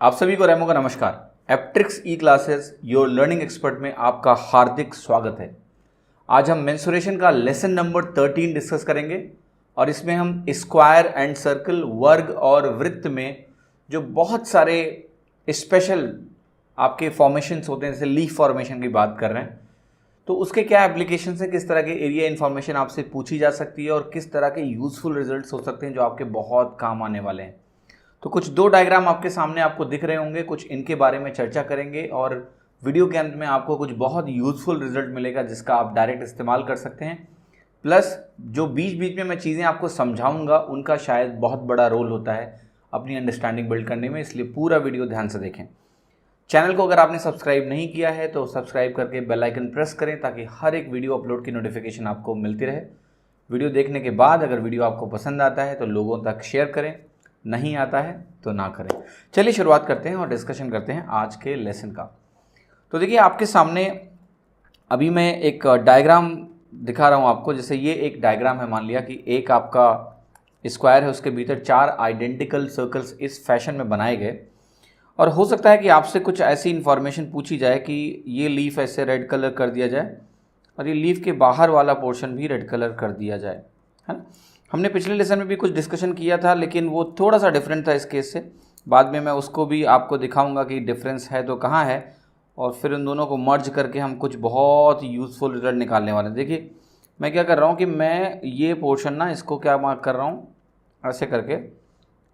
आप सभी को रेमो का नमस्कार। एप्ट्रिक्स ई क्लासेस योर लर्निंग एक्सपर्ट में आपका हार्दिक स्वागत है। आज हम मेंसुरेशन का लेसन नंबर 13 डिस्कस करेंगे और इसमें हम स्क्वायर एंड सर्कल, वर्ग और वृत्त में जो बहुत सारे स्पेशल आपके फॉर्मेशंस होते हैं, जैसे लीफ फॉर्मेशन की बात कर रहे हैं, तो उसके क्या एप्लीकेशंस हैं, किस तरह के एरिया इन्फॉर्मेशन आपसे पूछी जा सकती है और किस तरह के यूजफुल रिजल्ट्स हो सकते हैं जो आपके बहुत काम आने वाले हैं। तो कुछ दो डायग्राम आपके सामने आपको दिख रहे होंगे, कुछ इनके बारे में चर्चा करेंगे और वीडियो के अंत में आपको कुछ बहुत यूजफुल रिजल्ट मिलेगा जिसका आप डायरेक्ट इस्तेमाल कर सकते हैं। प्लस जो बीच बीच में मैं चीज़ें आपको समझाऊंगा उनका शायद बहुत बड़ा रोल होता है अपनी अंडरस्टैंडिंग बिल्ड करने में, इसलिए पूरा वीडियो ध्यान से देखें। चैनल को अगर आपने सब्सक्राइब नहीं किया है तो सब्सक्राइब करके बेल आइकन प्रेस करें ताकि हर एक वीडियो अपलोड की नोटिफिकेशन आपको मिलती रहे। वीडियो देखने के बाद अगर वीडियो आपको पसंद आता है तो लोगों तक शेयर करें, नहीं आता है तो ना करें। चलिए शुरुआत करते हैं और डिस्कशन करते हैं आज के लेसन का। तो देखिए आपके सामने अभी मैं एक डायग्राम दिखा रहा हूँ आपको। जैसे ये एक डायग्राम है, मान लिया कि एक आपका स्क्वायर है, उसके भीतर 4 आइडेंटिकल सर्कल्स इस फैशन में बनाए गए और हो सकता है कि आपसे कुछ ऐसी इन्फॉर्मेशन पूछी जाए कि ये लीफ ऐसे रेड कलर कर दिया जाए और ये लीफ के बाहर वाला पोर्शन भी रेड कलर कर दिया जाए, है ना। हमने पिछले लेसन में भी कुछ डिस्कशन किया था लेकिन वो थोड़ा सा डिफरेंट था इस केस से। बाद में मैं उसको भी आपको दिखाऊंगा कि डिफरेंस है तो कहाँ है, और फिर उन दोनों को मर्ज करके हम कुछ बहुत यूज़फुल रिजल्ट निकालने वाले हैं। देखिए मैं क्या कर रहा हूँ कि मैं ये पोर्शन ना, इसको क्या मार्क कर रहा हूँ ऐसे करके,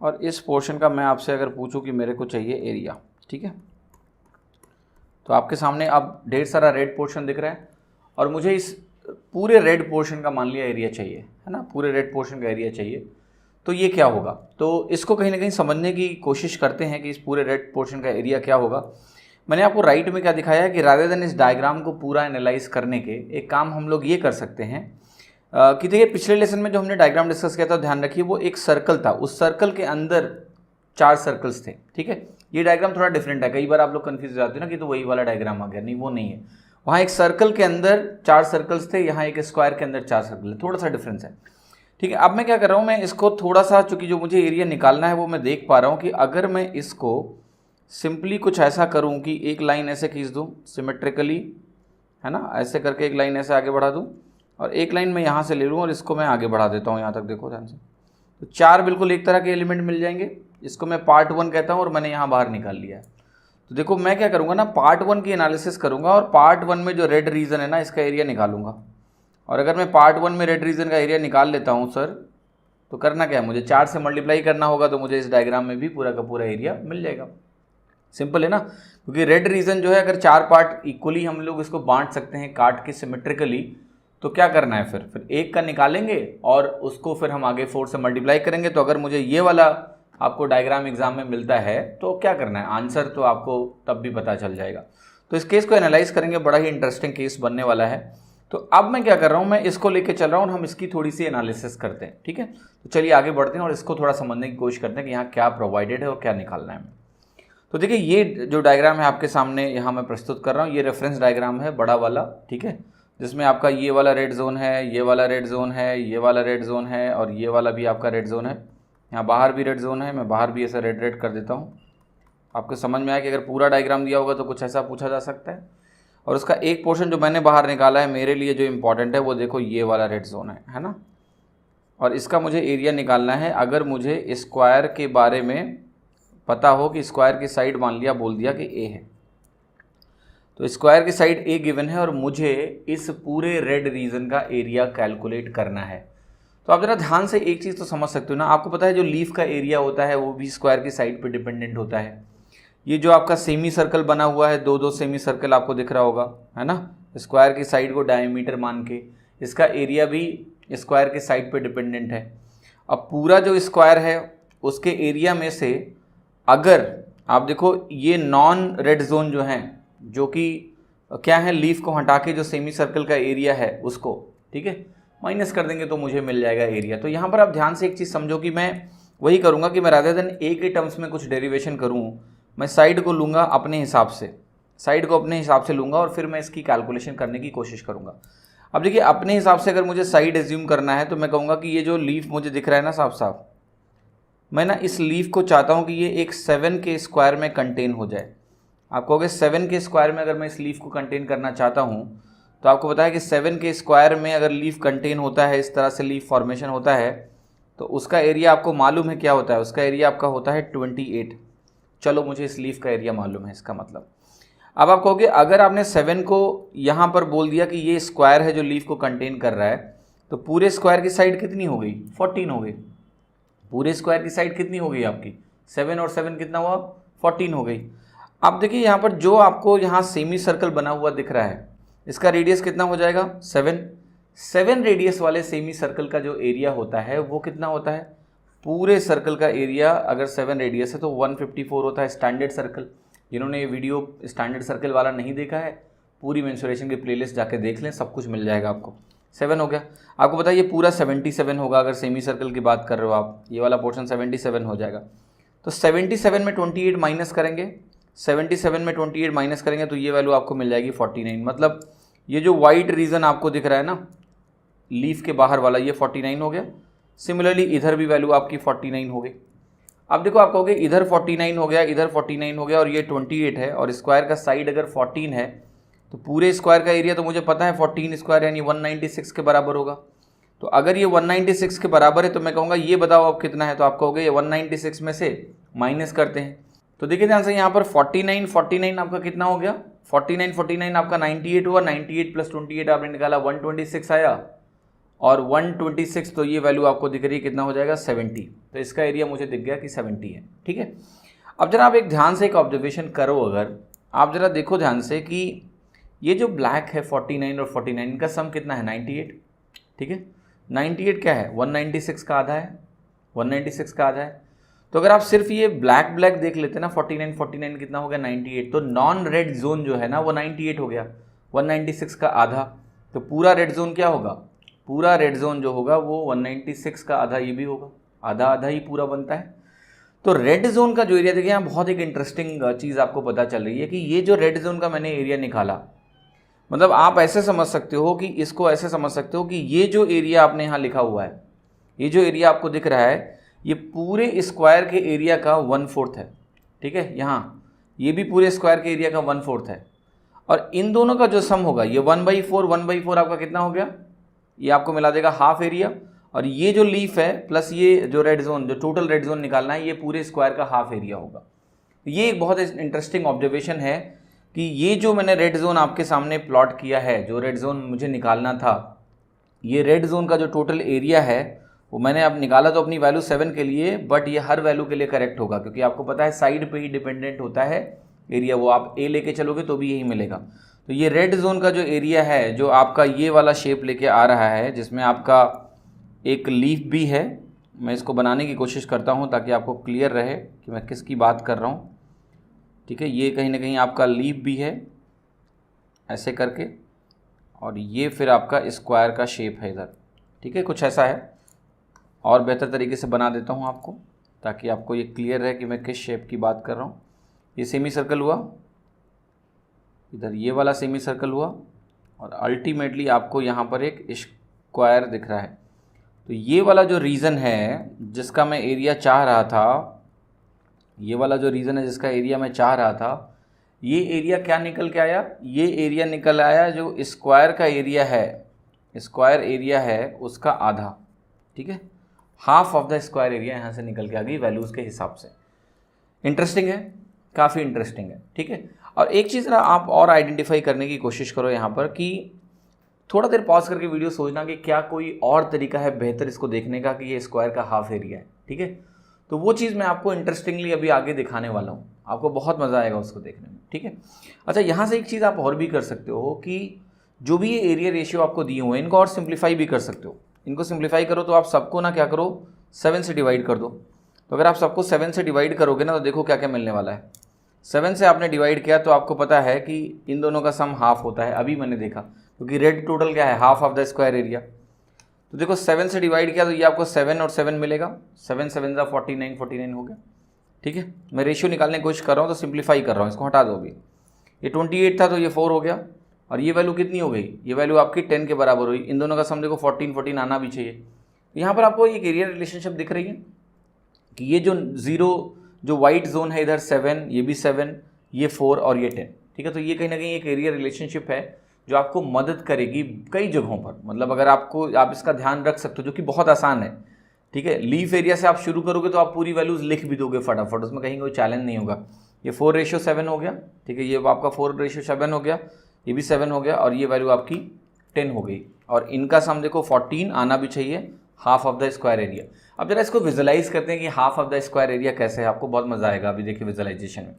और इस पोर्शन का मैं आपसे अगर पूछूं कि मेरे को चाहिए एरिया, ठीक है। तो आपके सामने अब ढेर सारा रेड पोर्शन दिख रहा है और मुझे इस पूरे रेड पोर्शन का मान लिया एरिया चाहिए, है ना, पूरे रेड पोर्शन का एरिया चाहिए। तो ये क्या होगा, तो इसको कहीं ना कहीं समझने की कोशिश करते हैं कि इस पूरे रेड पोर्शन का एरिया क्या होगा। मैंने आपको राइट में क्या दिखाया है कि रादर देन इस डायग्राम को पूरा एनालाइज करने के एक काम हम लोग ये कर सकते हैं कि देखिए पिछले लेसन में जो हमने डायग्राम डिस्कस किया था, ध्यान रखिए वो एक सर्कल था, उस सर्कल के अंदर 4 सर्कल्स थे, ठीक है। ये डायग्राम थोड़ा डिफरेंट है, कई बार आप लोग कन्फ्यूज हो जाते हैं ना कि तो वही वाला डायग्राम आ गया, नहीं वो नहीं है। वहाँ एक सर्कल के अंदर 4 सर्कल्स थे, यहाँ एक स्क्वायर के अंदर 4 सर्कल है, थोड़ा सा डिफरेंस है, ठीक है। अब मैं क्या कर रहा हूँ, मैं इसको थोड़ा सा, चूँकि जो मुझे एरिया निकालना है वो मैं देख पा रहा हूँ कि अगर मैं इसको सिंपली कुछ ऐसा करूँ कि एक लाइन ऐसे खींच दूँ सिमेट्रिकली, है ना, ऐसे करके एक लाइन ऐसे आगे बढ़ा दूँ और एक लाइन मैं यहाँ से ले लूँ और इसको मैं आगे बढ़ा देता हूँ यहाँ तक, देखो ध्यान से। तो 4 बिल्कुल एक तरह के एलिमेंट मिल जाएंगे। इसको मैं पार्ट 1 कहता हूँ और मैंने यहाँ बाहर निकाल लिया है। तो देखो मैं क्या करूँगा ना, पार्ट 1 की एनालिसिस करूँगा और पार्ट 1 में जो रेड रीजन है ना, इसका एरिया निकालूंगा। और अगर मैं पार्ट 1 में रेड रीजन का एरिया निकाल लेता हूँ सर, तो करना क्या है, मुझे 4 से मल्टीप्लाई करना होगा, तो मुझे इस डायग्राम में भी पूरा का पूरा एरिया मिल जाएगा। सिंपल है ना, क्योंकि रेड रीजन जो है अगर 4 पार्ट इक्वली हम लोग इसको बांट सकते हैं काट के सिमेट्रिकली, तो क्या करना है, फिर एक का निकालेंगे और उसको फिर हम आगे 4 से मल्टीप्लाई करेंगे। तो अगर मुझे ये वाला आपको डायग्राम एग्जाम में मिलता है तो क्या करना है, आंसर तो आपको तब भी पता चल जाएगा। तो इस केस को एनालाइज करेंगे, बड़ा ही इंटरेस्टिंग केस बनने वाला है। तो अब मैं क्या कर रहा हूँ, मैं इसको लेके चल रहा हूँ और हम इसकी थोड़ी सी एनालिसिस करते हैं, ठीक है। तो चलिए आगे बढ़ते हैं और इसको थोड़ा समझने की कोशिश करते हैं कि यहाँ क्या प्रोवाइडेड है और क्या निकालना है। तो देखिए ये जो डायग्राम है आपके सामने यहाँ मैं प्रस्तुत कर रहा हूँ, ये रेफरेंस डायग्राम है बड़ा वाला, ठीक है, जिसमें आपका ये वाला रेड जोन है, ये वाला रेड जोन है, ये वाला रेड जोन है और ये वाला भी आपका रेड जोन है। यहाँ बाहर भी रेड जोन है, मैं बाहर भी ऐसा रेड रेड कर देता हूँ। आपको समझ में आया कि अगर पूरा डायग्राम दिया होगा तो कुछ ऐसा पूछा जा सकता है। और उसका एक पोर्शन जो मैंने बाहर निकाला है मेरे लिए जो इम्पॉर्टेंट है, वो देखो ये वाला रेड जोन है ना। और इसका मुझे एरिया निकालना है। अगर मुझे स्क्वायर के बारे में पता हो कि स्क्वायर की साइड मान लिया बोल दिया कि ए है, तो स्क्वायर की साइड ए गिवन है और मुझे इस पूरे रेड रीजन का एरिया कैलकुलेट करना है। तो आप जरा ध्यान से एक चीज़ तो समझ सकते हो ना, आपको पता है जो लीफ का एरिया होता है वो भी स्क्वायर की साइड पे डिपेंडेंट होता है। ये जो आपका सेमी सर्कल बना हुआ है, 2-2 सेमी सर्कल आपको दिख रहा होगा, है ना, स्क्वायर की साइड को डायमीटर मान के, इसका एरिया भी स्क्वायर के साइड पे डिपेंडेंट है। अब पूरा जो स्क्वायर है उसके एरिया में से अगर आप देखो ये नॉन रेड जोन जो हैं, जो कि क्या है, लीफ को हटा के जो सेमी सर्कल का एरिया है उसको, ठीक है, माइनस कर देंगे तो मुझे मिल जाएगा एरिया। तो यहाँ पर आप ध्यान से एक चीज़ समझो कि मैं वही करूँगा कि मैं रादर देन ए के टर्म्स में कुछ डेरिवेशन करूँ, मैं साइड को लूँगा अपने हिसाब से, साइड को अपने हिसाब से लूँगा और फिर मैं इसकी कैलकुलेशन करने की कोशिश करूँगा। अब देखिए अपने हिसाब से अगर मुझे साइड एज्यूम करना है तो मैं कहूँगा कि ये जो लीफ मुझे दिख रहा है ना साफ साफ, मैं ना इस लीफ को चाहता हूँ कि ये एक 7 के स्क्वायर में कंटेन हो जाए। आप कहोगे 7 के स्क्वायर में अगर मैं इस लीफ को कंटेन करना चाहता हूँ, तो आपको पता है कि 7 के स्क्वायर में अगर लीफ कंटेन होता है, इस तरह से लीफ फॉर्मेशन होता है, तो उसका एरिया आपको मालूम है क्या होता है? उसका एरिया आपका होता है 28। चलो मुझे इस लीफ का एरिया मालूम है, इसका मतलब अब आप कहोगे अगर आपने 7 को यहाँ पर बोल दिया कि ये स्क्वायर है जो लीफ को कंटेन कर रहा है, तो पूरे स्क्वायर की साइड कितनी हो गई? 14 हो गई। पूरे स्क्वायर की साइड कितनी हो गई आपकी? 7 और 7 कितना हुआ? 14 हो गई। अब देखिए यहाँ पर जो आपको यहाँ सेमी सर्कल बना हुआ दिख रहा है, इसका रेडियस कितना हो जाएगा? 7 रेडियस वाले सेमी सर्कल का जो एरिया होता है वो कितना होता है? पूरे सर्कल का एरिया अगर 7 रेडियस है तो 154 होता है स्टैंडर्ड सर्कल। जिन्होंने ये वीडियो स्टैंडर्ड सर्कल वाला नहीं देखा है, पूरी मेंसुरेशन की प्लेलिस्ट जाके देख लें, सब कुछ मिल जाएगा आपको। 7 हो गया। आपको पता है ये पूरा 77 होगा अगर सेमी सर्कल की बात कर रहे हो आप, ये वाला पोर्शन 77 हो जाएगा। तो 77 में 28 माइनस करेंगे, 77 में 28 माइनस करेंगे तो ये वैल्यू आपको मिल जाएगी 49। मतलब ये जो वाइट रीजन आपको दिख रहा है ना लीफ के बाहर वाला, ये 49 हो गया। सिमिलरली इधर भी वैल्यू आपकी 49 हो गई। अब देखो आप कहोगे इधर 49 हो गया, इधर 49 हो गया और ये 28 है और स्क्वायर का साइड अगर 14 है तो पूरे स्क्वायर का एरिया तो मुझे पता है 14 स्क्वायर यानी 196 के बराबर होगा। तो अगर ये 196 के बराबर है तो मैं कहूँगा ये बताओ अब कितना है, तो आप कहोगे ये 196 में से माइनस करते हैं। तो देखिए ध्यान से यहाँ पर 49 आपका कितना हो गया? 49 आपका 98 हुआ। 98 प्लस 28 आपने निकाला 126 आया और 126 तो ये वैल्यू आपको दिख रही है कितना हो जाएगा? 70। तो इसका एरिया मुझे दिख गया कि 70 है। ठीक है, अब जरा आप एक ध्यान से एक ऑब्जर्वेशन करो, अगर आप जरा देखो ध्यान से कि ये जो ब्लैक है 49 और 49 इनका सम कितना है? 98। ठीक है, 98 क्या है? 196 का आधा है, 196 का आधा है। तो अगर आप सिर्फ ये ब्लैक देख लेते ना 49 कितना हो गया? 98। तो नॉन रेड जोन जो है ना वो 98 हो गया, 196 का आधा। तो पूरा रेड जोन क्या होगा? पूरा रेड जोन जो होगा वो 196 का आधा ये भी होगा, आधा आधा ही पूरा बनता है। तो रेड जोन का जो एरिया देखिए यहाँ बहुत एक इंटरेस्टिंग चीज़ आपको पता चल रही है कि ये जो रेड जोन का मैंने एरिया निकाला, मतलब आप ऐसे समझ सकते हो कि इसको ऐसे समझ सकते हो कि ये जो एरिया आपने यहाँ लिखा हुआ है, ये जो एरिया आपको दिख रहा है, ये पूरे स्क्वायर के एरिया का 1/4 है। ठीक है, यहाँ ये भी पूरे स्क्वायर के एरिया का 1/4 है और इन दोनों का जो सम होगा ये 1/4 आपका कितना हो गया? ये आपको मिला देगा हाफ एरिया। और ये जो लीफ है प्लस ये जो रेड जोन, जो टोटल रेड जोन निकालना है, ये पूरे स्क्वायर का हाफ एरिया होगा। ये एक बहुत इंटरेस्टिंग ऑब्जर्वेशन है कि ये जो मैंने रेड जोन आपके सामने प्लॉट किया है, जो रेड जोन मुझे निकालना था, ये रेड जोन का जो टोटल एरिया है वो मैंने अब निकाला तो अपनी वैल्यू 7 के लिए, बट ये हर वैल्यू के लिए करेक्ट होगा क्योंकि आपको पता है साइड पे ही डिपेंडेंट होता है एरिया। वो आप ए लेके चलोगे तो भी यही मिलेगा। तो ये रेड जोन का जो एरिया है, जो आपका ये वाला शेप लेके आ रहा है, जिसमें आपका एक लीफ भी है, मैं इसको बनाने की कोशिश करता हूँ ताकि आपको क्लियर रहे कि मैं किसकी बात कर रहा हूँ। ठीक है, ये कहीं ना कहीं आपका लीफ भी है ऐसे करके, और ये फिर आपका स्क्वायर का शेप है इधर। ठीक है, कुछ ऐसा है। और बेहतर तरीके से बना देता हूँ आपको ताकि आपको ये क्लियर रहे कि मैं किस शेप की बात कर रहा हूँ। ये सेमी सर्कल हुआ, इधर ये वाला सेमी सर्कल हुआ और अल्टीमेटली आपको यहाँ पर एक स्क्वायर दिख रहा है। तो ये वाला जो रीज़न है जिसका मैं एरिया चाह रहा था, ये वाला जो रीज़न है जिसका एरिया मैं चाह रहा था, ये एरिया क्या निकल के आया? ये एरिया निकल आया जो स्क्वायर का एरिया है, स्क्वायर एरिया है उसका आधा। ठीक है, half of the square area यहाँ से निकल के आ गई वैल्यूज़ के हिसाब से। इंटरेस्टिंग है, काफ़ी इंटरेस्टिंग है। ठीक है, और एक चीज़ ना आप और आइडेंटिफाई करने की कोशिश करो यहाँ पर कि थोड़ा देर पॉज करके वीडियो सोचना कि क्या कोई और तरीका है बेहतर इसको देखने का कि ये स्क्वायर का हाफ एरिया है। ठीक है, तो वो चीज़ मैं आपको इंटरेस्टिंगली अभी आगे दिखाने वाला हूँ, आपको बहुत मज़ा आएगा उसको देखने में। ठीक है, अच्छा यहाँ से एक चीज़ आप और भी कर सकते हो कि जो भी ये एरिया रेशियो आपको दिए हुए हैं इनको और सिंप्लीफाई भी कर सकते हो। इनको सिंप्लीफाई करो तो आप सबको ना क्या करो, 7 से डिवाइड कर दो। तो अगर आप सबको 7 से डिवाइड करोगे ना तो देखो क्या क्या मिलने वाला है। 7 से आपने डिवाइड किया तो आपको पता है कि इन दोनों का सम हाफ होता है, अभी मैंने देखा, क्योंकि रेड टोटल क्या है? Half of the square area. तो देखो 7 से डिवाइड किया तो ये आपको 7 और 7 मिलेगा, 7 7 जा 49 हो गया। ठीक है, मैं रेशियो निकालने की कोशिश कर रहा हूँ तो सिंप्लीफाई कर रहा हूँ, इसको हटा दो अभी। ये 28 था तो ये 4 हो गया और ये वैल्यू कितनी हो गई? ये वैल्यू आपकी 10 के बराबर हुई। इन दोनों का सम देखो 14 आना भी चाहिए। यहाँ पर आपको एक एरिया रिलेशनशिप दिख रही है, कि ये जो 0 जो वाइट जोन है इधर 7, ये भी 7, ये 4 और ये 10, ठीक है। तो ये कहीं ना कहीं एक एरिया रिलेशनशिप है जो आपको मदद करेगी कई जगहों पर। मतलब अगर आप इसका ध्यान रख सकते हो, जो कि बहुत आसान है, ठीक है। लीफ एरिया से आप शुरू करोगे तो आप पूरी वैल्यूज लिख भी दोगे फटाफट, उसमें कहीं कोई चैलेंज नहीं होगा। ये 4:7 हो गया, ठीक है, ये आपका 4:7 हो गया, ये भी 7 हो गया, और ये वैल्यू आपकी 10 हो गई। और इनका सम देखो 14 आना भी चाहिए, half of the square area. अब जरा इसको विजुलाइज करते हैं कि half of the square area कैसे है, आपको बहुत मजा आएगा अभी देखिए विजुलाइजेशन में।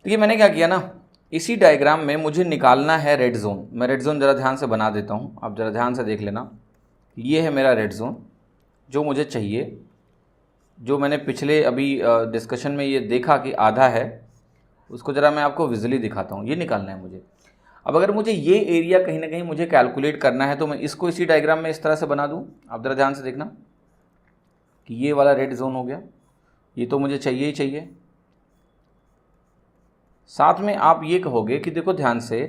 तो ये मैंने क्या किया ना, इसी डायग्राम में मुझे निकालना है रेड जोन। मैं रेड जोन जरा ध्यान से बना देता हूँ, आप जरा ध्यान से देख लेना। ये है मेरा रेड जोन जो मुझे चाहिए, जो मैंने पिछले अभी डिस्कशन में ये देखा कि आधा है, उसको ज़रा मैं आपको विजुअली दिखाता हूँ। ये निकालना है मुझे। अब अगर मुझे ये एरिया कहीं ना कहीं मुझे कैलकुलेट करना है तो मैं इसको इसी डायग्राम में इस तरह से बना दूँ। आप ज़रा ध्यान से देखना कि ये वाला रेड जोन हो गया, ये तो मुझे चाहिए ही चाहिए। साथ में आप ये कहोगे कि देखो ध्यान से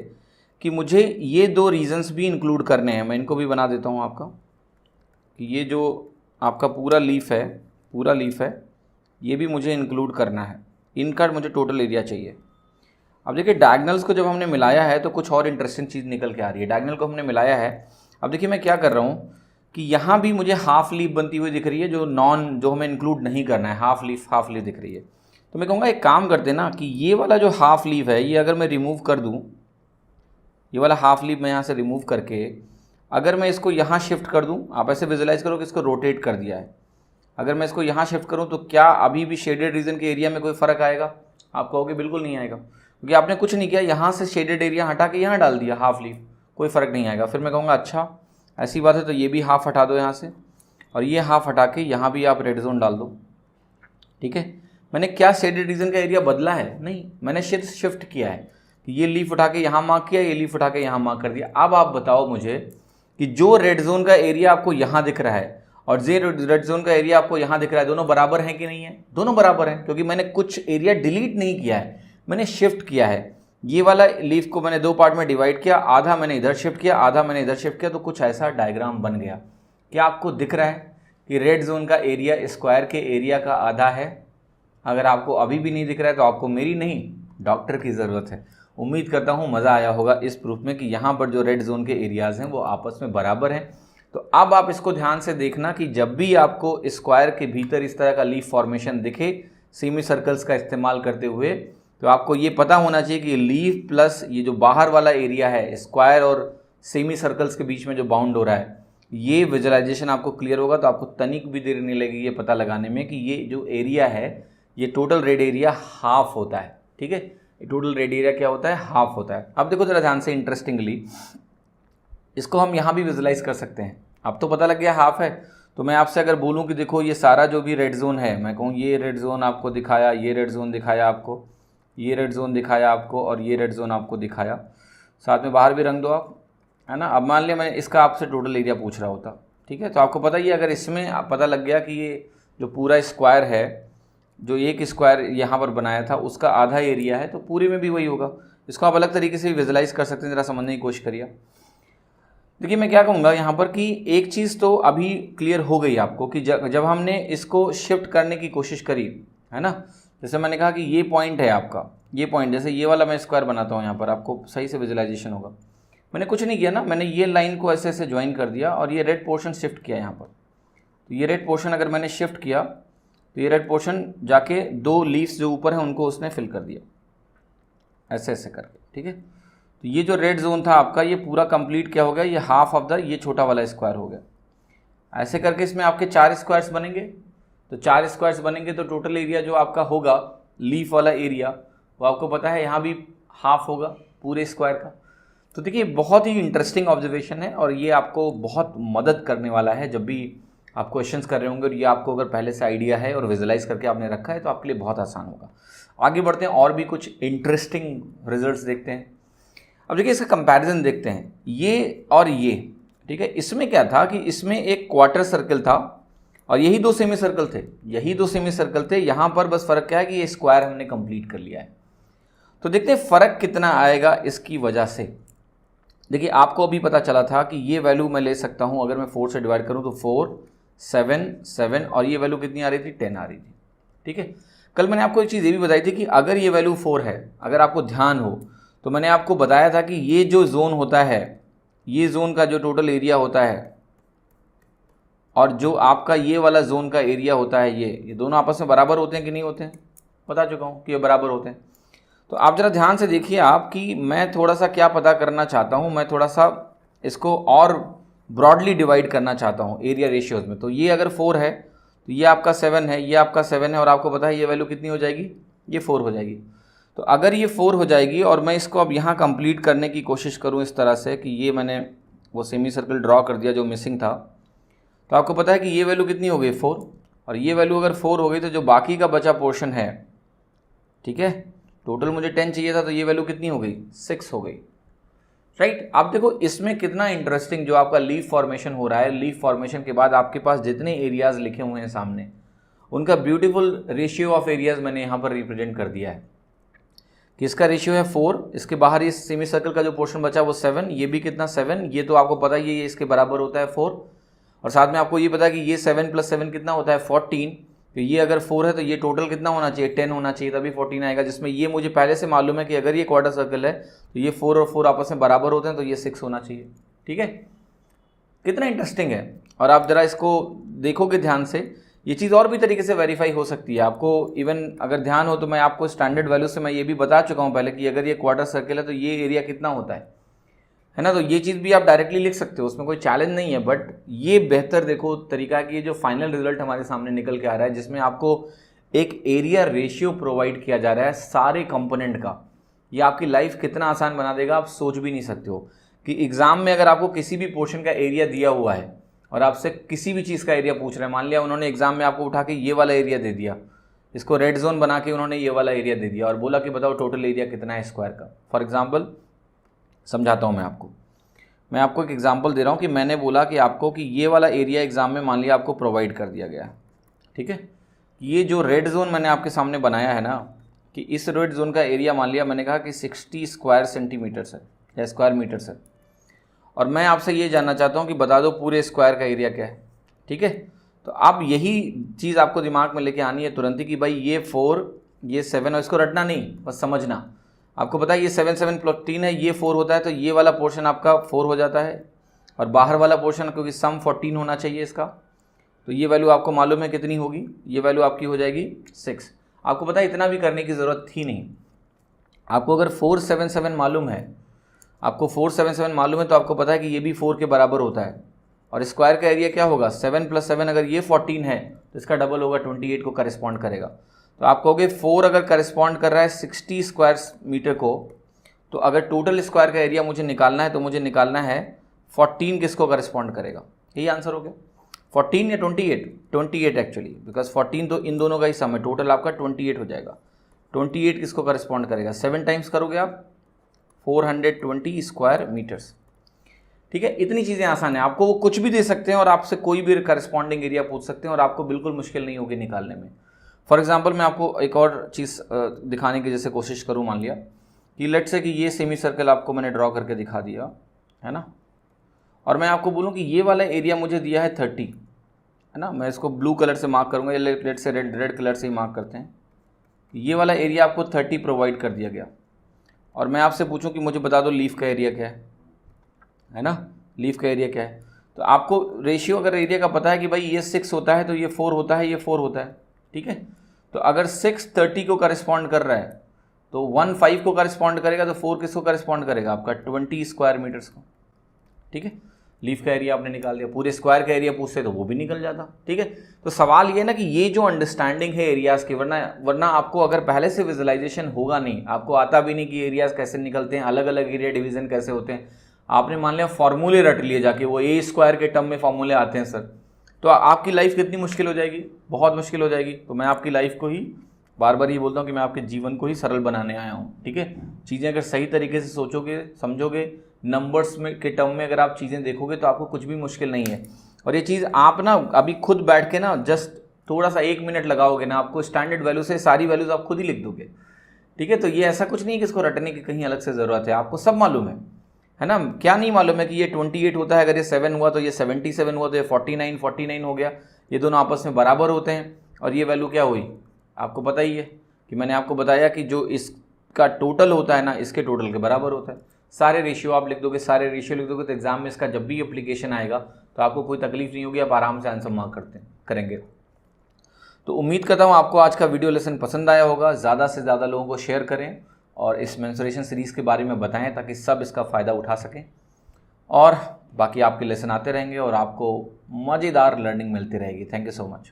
कि मुझे ये 2 रीजन्स भी इंक्लूड करने हैं। मैं इनको भी बना देता हूँ आपका, कि ये जो आपका पूरा लीफ है, ये भी मुझे इंक्लूड करना है। इनका मुझे टोटल एरिया चाहिए। अब देखिए डायगनल्स को जब हमने मिलाया है तो कुछ और इंटरेस्टिंग चीज़ निकल के आ रही है। डायगनल को हमने मिलाया है, अब देखिए मैं क्या कर रहा हूँ कि यहाँ भी मुझे हाफ लीफ बनती हुई दिख रही है, जो हमें इंक्लूड नहीं करना है, हाफ लीफ दिख रही है। तो मैं कहूँगा एक काम करते ना कि ये वाला जो हाफ लीफ है, ये अगर मैं रिमूव कर दूँ, ये वाला हाफ लीफ मैं यहाँ से रिमूव करके अगर मैं इसको यहाँ शिफ्ट कर दूँ, आप ऐसे विजुलाइज करो कि इसको रोटेट कर दिया है। अगर मैं इसको यहाँ शिफ्ट करूँ तो क्या अभी भी शेडेड रीजन के एरिया में कोई फ़र्क आएगा? आप कहोगे बिल्कुल नहीं आएगा, क्योंकि आपने कुछ नहीं किया, यहाँ से शेडेड एरिया हटा के यहाँ डाल दिया हाफ लीफ, कोई फ़र्क नहीं आएगा। फिर मैं कहूँगा अच्छा ऐसी बात है तो ये भी हाफ हटा दो यहाँ से, और ये हाफ हटा के यहाँ भी आप रेड जोन डाल दो, ठीक है। मैंने क्या शेडेड रीजन का एरिया बदला है? नहीं, मैंने शिफ्ट किया है कि ये लीफ उठा के यहाँ मार्क किया, ये लीफ उठा के यहाँ मार्क कर दिया। अब आप बताओ मुझे कि जो रेड जोन का एरिया आपको यहाँ दिख रहा है और जो रेड जोन का एरिया आपको यहाँ दिख रहा है, दोनों बराबर हैं कि नहीं है? दोनों बराबर हैं, क्योंकि मैंने कुछ एरिया डिलीट नहीं किया है, मैंने शिफ्ट किया है। ये वाला लीफ को मैंने 2 पार्ट में डिवाइड किया, आधा मैंने इधर शिफ्ट किया, आधा मैंने इधर शिफ्ट किया, तो कुछ ऐसा डायग्राम बन गया। क्या आपको दिख रहा है कि रेड जोन का एरिया स्क्वायर के एरिया का आधा है? अगर आपको अभी भी नहीं दिख रहा है तो आपको मेरी नहीं, डॉक्टर की ज़रूरत है। उम्मीद करता हूँ मज़ा आया होगा इस प्रूफ में कि यहाँ पर जो रेड जोन के एरियाज़ हैं वो आपस में बराबर हैं। तो अब आप इसको ध्यान से देखना कि जब भी आपको स्क्वायर के भीतर इस तरह का लीफ फॉर्मेशन दिखे सेमी सर्कल्स का इस्तेमाल करते हुए, तो आपको ये पता होना चाहिए कि लीफ प्लस ये जो बाहर वाला एरिया है स्क्वायर और सेमी सर्कल्स के बीच में जो बाउंड हो रहा है, ये विजुअलाइजेशन आपको क्लियर होगा तो आपको तनिक भी देर नहीं लगेगी ये पता लगाने में कि ये जो एरिया है ये टोटल रेड एरिया हाफ होता है, ठीक है। टोटल रेड एरिया क्या होता है? हाफ होता है। अब देखो जरा ध्यान से, इंटरेस्टिंगली इसको हम यहाँ भी विजुलाइज कर सकते हैं। अब तो पता लग गया हाफ है, तो मैं आपसे अगर बोलूँ कि देखो ये सारा जो भी रेड जोन है, मैं कहूँ ये रेड जोन आपको दिखाया, ये रेड जोन दिखाया आपको, ये रेड जोन दिखाया आपको, और ये रेड जोन आपको दिखाया, साथ में बाहर भी रंग दो आप, है ना। अब मान लिया मैंने इसका आपसे टोटल एरिया पूछ रहा होता, ठीक है, तो आपको पता ही है, अगर इसमें पता लग गया कि ये जो पूरा स्क्वायर है, जो एक स्क्वायर यहाँ पर बनाया था उसका आधा एरिया है, तो पूरे में भी वही होगा। इसको आप अलग तरीके से विजुलाइज कर सकते हैं, ज़रा समझने की कोशिश करिए। देखिए मैं क्या कहूँगा यहाँ पर कि एक चीज़ तो अभी क्लियर हो गई आपको कि जब हमने इसको शिफ्ट करने की कोशिश करी, है ना, जैसे मैंने कहा कि ये पॉइंट है आपका, ये पॉइंट, जैसे ये वाला मैं स्क्वायर बनाता हूँ यहाँ पर, आपको सही से विजुलाइजेशन होगा। मैंने कुछ नहीं किया ना, मैंने ये लाइन को ऐसे ऐसे ज्वाइन कर दिया और ये रेड पोर्शन शिफ्ट किया यहाँ पर। तो ये रेड पोर्शन अगर मैंने शिफ्ट किया तो ये रेड पोर्शन जाके 2 लीव्स जो ऊपर हैं उनको उसने फिल कर दिया ऐसे ऐसे करके, ठीक है। तो ये जो रेड जोन था आपका ये पूरा कंप्लीट क्या हो गया, ये हाफ ऑफ द ये छोटा वाला स्क्वायर हो गया। ऐसे करके इसमें आपके 4 स्क्वायर्स बनेंगे, तो 4 स्क्वायर्स बनेंगे तो टोटल एरिया जो आपका होगा लीफ वाला एरिया वो आपको पता है यहाँ भी हाफ होगा पूरे स्क्वायर का। तो देखिए बहुत ही इंटरेस्टिंग ऑब्जर्वेशन है और ये आपको बहुत मदद करने वाला है जब भी आप क्वेश्चंस कर रहे होंगे, और ये आपको अगर पहले से आइडिया है और विजुलाइज करके आपने रखा है तो आपके लिए बहुत आसान होगा। आगे बढ़ते हैं और भी कुछ इंटरेस्टिंग रिजल्ट्स देखते हैं। अब देखिए इसका कंपैरिजन देखते हैं, ये और ये, ठीक है। इसमें क्या था कि इसमें एक क्वार्टर सर्कल था और यही 2 सेमी सर्कल थे, यही 2 सेमी सर्कल थे। यहाँ पर बस फ़र्क क्या है कि ये स्क्वायर हमने कंप्लीट कर लिया है। तो देखते हैं फ़र्क कितना आएगा इसकी वजह से। देखिए आपको अभी पता चला था कि ये वैल्यू मैं ले सकता हूँ, अगर मैं 4 से डिवाइड करूँ तो 4, 7, 7 और ये वैल्यू कितनी आ रही थी, 10 आ रही थी, ठीक है। कल मैंने आपको एक चीज़ ये भी बताई थी कि अगर ये वैल्यू 4 है, अगर आपको ध्यान हो तो मैंने आपको बताया था कि ये जो जोन होता है, ये जोन का जो टोटल एरिया होता है और जो आपका ये वाला जोन का एरिया होता है, ये दोनों आपस में बराबर होते हैं कि नहीं होते हैं? बता चुका हूँ कि ये बराबर होते हैं। तो आप ज़रा ध्यान से देखिए आप कि मैं थोड़ा सा क्या पता करना चाहता हूँ, मैं थोड़ा सा इसको और ब्रॉडली डिवाइड करना चाहता हूँ एरिया रेशियोज़ में। तो ये अगर 4 है तो ये आपका 7 है, ये आपका 7 है, और आपको पता है ये वैल्यू कितनी हो जाएगी? ये 4 हो जाएगी। तो अगर ये 4 हो जाएगी और मैं इसको अब यहाँ कंप्लीट करने की कोशिश करूँ इस तरह से कि ये मैंने वो सेमी सर्कल ड्रॉ कर दिया जो मिसिंग था, तो आपको पता है कि ये वैल्यू कितनी हो गई? 4। और ये वैल्यू अगर 4 हो गई तो जो बाकी का बचा पोर्शन है, ठीक है, टोटल मुझे 10 चाहिए था, तो ये वैल्यू कितनी हो गई? 6 हो गई, राइट। आप देखो इसमें कितना इंटरेस्टिंग जो आपका लीफ फॉर्मेशन हो रहा है, लीफ फॉर्मेशन के बाद आपके पास जितने एरियाज लिखे हुए हैं सामने, उनका ब्यूटीफुल रेशियो ऑफ एरियाज मैंने यहाँ पर रिप्रेजेंट कर दिया है कि इसका रेशियो है 4, इसके बाहर ये सेमी सर्कल का जो पोर्शन बचा वो 7, ये भी कितना 7, ये तो आपको पता ही है ये इसके बराबर होता है 4, और साथ में आपको ये पता है कि ये 7 + 7 कितना होता है? 14। तो ये अगर 4 है तो ये टोटल कितना होना चाहिए? 10 होना चाहिए, तभी 14 आएगा, जिसमें ये मुझे पहले से मालूम है कि अगर ये क्वार्टर सर्कल है तो ये 4 और 4 आपस में बराबर होते हैं, तो ये 6 होना चाहिए, ठीक है। कितना इंटरेस्टिंग है। और आप ज़रा इसको देखोगे ध्यान से, ये चीज़ और भी तरीके से वेरीफाई हो सकती है आपको। इवन अगर ध्यान हो तो मैं आपको स्टैंडर्ड वैल्यू से मैं ये भी बता चुका हूँ पहले कि अगर ये क्वार्टर सर्कल है तो ये एरिया कितना होता है ना। तो ये चीज़ भी आप डायरेक्टली लिख सकते हो, उसमें कोई चैलेंज नहीं है। बट ये बेहतर देखो तरीका है कि ये जो फाइनल रिजल्ट हमारे सामने निकल के आ रहा है, जिसमें आपको एक एरिया रेशियो प्रोवाइड किया जा रहा है सारे कंपोनेंट का, ये आपकी लाइफ कितना आसान बना देगा आप सोच भी नहीं सकते हो। कि एग्जाम में अगर आपको किसी भी पोर्शन का एरिया दिया हुआ है और आपसे किसी भी चीज़ का एरिया पूछ रहे हैं, मान लिया उन्होंने एग्जाम में आपको उठा के ये वाला एरिया दे दिया, इसको रेड जोन बना के उन्होंने ये वाला एरिया दे दिया और बोला कि बताओ टोटल एरिया कितना है स्क्वायर का। फॉर एग्जाम्पल समझाता हूँ मैं आपको एक एग्जांपल दे रहा हूँ कि मैंने बोला कि आपको कि ये वाला एरिया एग्जाम में मान लिया आपको प्रोवाइड कर दिया गया, ठीक है। ये जो रेड जोन मैंने आपके सामने बनाया है ना, कि इस रेड जोन का एरिया मान लिया मैंने कहा कि 60 स्क्वायर सेंटीमीटर्स है या स्क्वायर मीटर्स है, और मैं आपसे ये जानना चाहता हूँ कि बता दो पूरे स्क्वायर का एरिया क्या है, ठीक है। तो अब यही चीज़ आपको दिमाग में लेके आनी है तुरंत ही कि भाई ये 4 ये 7, और इसको रटना नहीं, बस समझना। आपको पता है ये 7 7 + 3 है, ये 4 होता है, तो ये वाला पोर्शन आपका 4 हो जाता है, और बाहर वाला पोर्शन क्योंकि सम 14 होना चाहिए इसका, तो ये वैल्यू आपको मालूम है कितनी होगी? ये वैल्यू आपकी हो जाएगी 6। आपको पता है इतना भी करने की ज़रूरत थी नहीं। आपको अगर 477 मालूम है, आपको 477 मालूम है, तो आपको पता है कि ये भी 4 के बराबर होता है, और स्क्वायर का एरिया क्या होगा? 7 + 7, अगर ये 14 है तो इसका डबल होगा, 28 को करिस्पॉन्ड करेगा। तो आप कहोगे 4 अगर करिस्पॉन्ड कर रहा है 60 स्क्वायर मीटर को, तो अगर टोटल स्क्वायर का एरिया मुझे निकालना है तो मुझे निकालना है 14 किसको करिस्पॉन्ड करेगा? यही आंसर हो गया। 14 या 28? 28 एक्चुअली, बिकॉज 14 तो इन दोनों का ही सम है, टोटल आपका 28 हो जाएगा। 28 किसको करिस्पॉन्ड करेगा? 7 टाइम्स करोगे आप 420 स्क्वायर मीटर्स, ठीक है। इतनी चीज़ें आसान है, आपको वो कुछ भी दे सकते हैं और आपसे कोई भी करस्पॉन्डिंग एरिया पूछ सकते हैं और आपको बिल्कुल मुश्किल नहीं होगी निकालने में। फॉर एग्जांपल मैं आपको एक और चीज़ दिखाने की जैसे कोशिश करूं, मान लिया कि लेट से कि ये सेमी सर्कल आपको मैंने ड्रॉ करके दिखा दिया है ना, और मैं आपको बोलूं कि ये वाला एरिया मुझे दिया है 30, है ना। मैं इसको ब्लू कलर से मार्क करूँगा, या लेट से रेड कलर से ही मार्क करते हैं। ये वाला एरिया आपको 30 प्रोवाइड कर दिया गया, और मैं आपसे पूछूं कि मुझे बता दो लीफ का एरिया क्या है ना, लीफ का एरिया क्या है। तो आपको रेशियो अगर एरिया का पता है कि भाई ये 6 होता है तो ये 4 होता है, ये 4 होता है, ठीक है। तो अगर 6 30 को करिस्पॉन्ड कर रहा है तो 1 5 को करिस्पॉन्ड करेगा, तो 4 किसको करिस्पॉन्ड करेगा? आपका 20 स्क्वायर मीटर्स को, ठीक है। लीफ का एरिया आपने निकाल दिया, पूरे स्क्वायर का एरिया पूछते तो वो भी निकल जाता, ठीक है। तो सवाल ये ना कि ये जो अंडरस्टैंडिंग है एरियाज़ की, वरना आपको अगर पहले से विजुअलाइजेशन होगा नहीं, आपको आता भी नहीं कि एरियाज़ कैसे निकलते हैं, अलग अलग एरिया डिवीजन कैसे होते हैं, आपने मान लिया फॉर्मूले रट लिए जाके, वो ए स्क्वायर के टर्म में फॉर्मूले आते हैं सर, तो आपकी लाइफ कितनी मुश्किल हो जाएगी, बहुत मुश्किल हो जाएगी। तो मैं आपकी लाइफ को ही बार बार ये बोलता हूँ कि मैं आपके जीवन को ही सरल बनाने आया हूँ, ठीक है। चीज़ें अगर सही तरीके से सोचोगे, समझोगे, नंबर्स में के टर्म में अगर आप चीज़ें देखोगे तो आपको कुछ भी मुश्किल नहीं है। और ये चीज़ आप ना अभी खुद बैठ के ना जस्ट थोड़ा सा 1 मिनट लगाओगे ना, आपको स्टैंडर्ड वैल्यू से सारी वैल्यूज आप खुद ही लिख दोगे, ठीक है। तो ये ऐसा कुछ नहीं है कि इसको रटने की कहीं अलग से ज़रूरत है, आपको सब मालूम है ना। क्या नहीं मालूम है कि ये 28 होता है, अगर ये 7 हुआ तो ये 77 हुआ, तो ये 49 हो गया, ये दोनों आपस में बराबर होते हैं, और ये वैल्यू क्या हुई आपको पता ही है कि मैंने आपको बताया कि जो इसका टोटल होता है ना, इसके टोटल के बराबर होता है। सारे रेशियो आप लिख दोगे, सारे रेशियो लिख दोगे तो एग्जाम में इसका जब भी एप्लीकेशन आएगा तो आपको कोई तकलीफ नहीं होगी, आप आराम से आंसर मार्क करेंगे। तो उम्मीद करता हूँ आपको आज का वीडियो लेसन पसंद आया होगा। ज़्यादा से ज़्यादा लोगों को शेयर करें और इस मेंसुरेशन सीरीज़ के बारे में बताएं ताकि सब इसका फ़ायदा उठा सकें। और बाकी आपके लेसन आते रहेंगे और आपको मज़ेदार लर्निंग मिलती रहेगी। Thank you so much.